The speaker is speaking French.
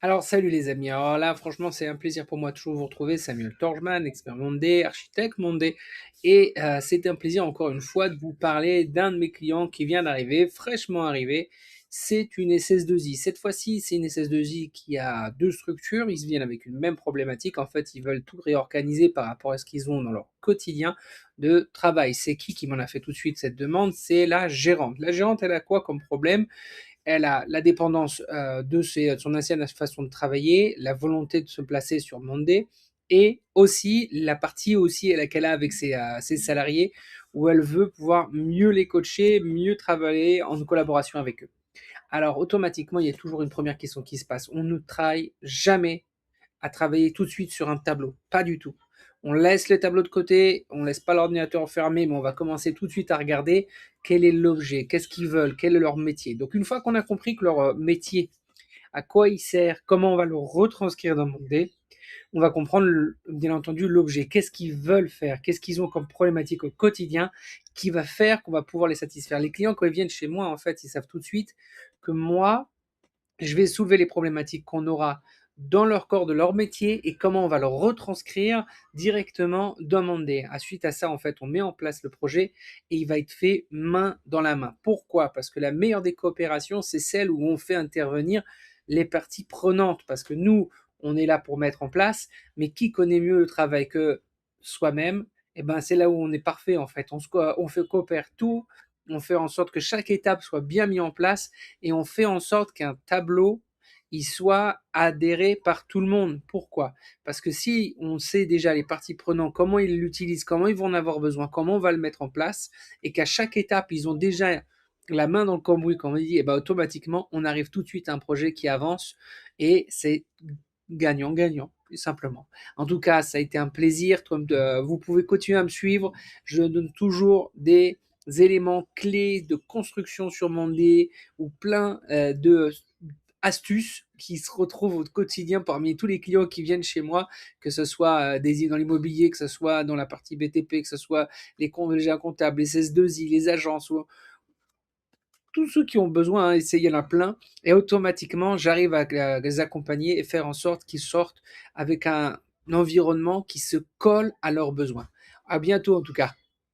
Alors, salut les amis. Alors là, franchement, c'est un plaisir pour moi de toujours vous retrouver. Samuel Torjman, expert Monday, architecte Monday. Et c'est un plaisir encore une fois de vous parler d'un de mes clients qui vient d'arriver, fraîchement arrivé. C'est une SS2I. Cette fois-ci, c'est une SS2I qui a deux structures. Ils viennent avec une même problématique. En fait, ils veulent tout réorganiser par rapport à ce qu'ils ont dans leur quotidien de travail. C'est qui m'en a fait tout de suite cette demande? C'est la gérante. La gérante, elle a quoi comme problème? Elle a la dépendance de son ancienne façon de travailler, la volonté de se placer sur Monday et aussi la partie aussi qu'elle a avec ses salariés où elle veut pouvoir mieux les coacher, mieux travailler en collaboration avec eux. Alors automatiquement, il y a toujours une première question qui se passe. On ne travaille jamais à travailler tout de suite sur un tableau, pas du tout. On laisse les tableaux de côté, on laisse pas l'ordinateur fermé, mais on va commencer tout de suite à regarder quel est l'objet, qu'est-ce qu'ils veulent, quel est leur métier. Donc une fois qu'on a compris que leur métier, à quoi il sert, comment on va le retranscrire dans Monday, on va comprendre bien entendu l'objet, qu'est-ce qu'ils veulent faire, qu'est-ce qu'ils ont comme problématique au quotidien qui va faire qu'on va pouvoir les satisfaire. Les clients, quand ils viennent chez moi, en fait, ils savent tout de suite que moi, je vais soulever les problématiques qu'on aura dans leur corps de leur métier et comment on va le retranscrire directement dans Monday. Suite à ça, en fait, on met en place le projet et il va être fait main dans la main. Pourquoi? Parce que la meilleure des coopérations, c'est celle où on fait intervenir les parties prenantes. Parce que nous, on est là pour mettre en place, mais qui connaît mieux le travail que soi-même? Eh ben, c'est là où on est parfait, en fait. On fait coopère tout, on fait en sorte que chaque étape soit bien mise en place et on fait en sorte qu'un tableau, il soit adhéré par tout le monde. Pourquoi? Parce que si on sait déjà les parties prenantes, comment ils l'utilisent, comment ils vont en avoir besoin, comment on va le mettre en place, et qu'à chaque étape, ils ont déjà la main dans le cambouis, comme on dit, et ben automatiquement, on arrive tout de suite à un projet qui avance, et c'est gagnant-gagnant, tout simplement. En tout cas, ça a été un plaisir. Vous pouvez continuer à me suivre. Je donne toujours des éléments clés de construction sur Monday ou plein de astuces qui se retrouvent au quotidien parmi tous les clients qui viennent chez moi, que ce soit dans l'immobilier, que ce soit dans la partie BTP, que ce soit les congés comptables, les CS2I, les agences, ou tous ceux qui ont besoin, hein, il y en a plein, et automatiquement, j'arrive à les accompagner et faire en sorte qu'ils sortent avec un environnement qui se colle à leurs besoins. À bientôt en tout cas.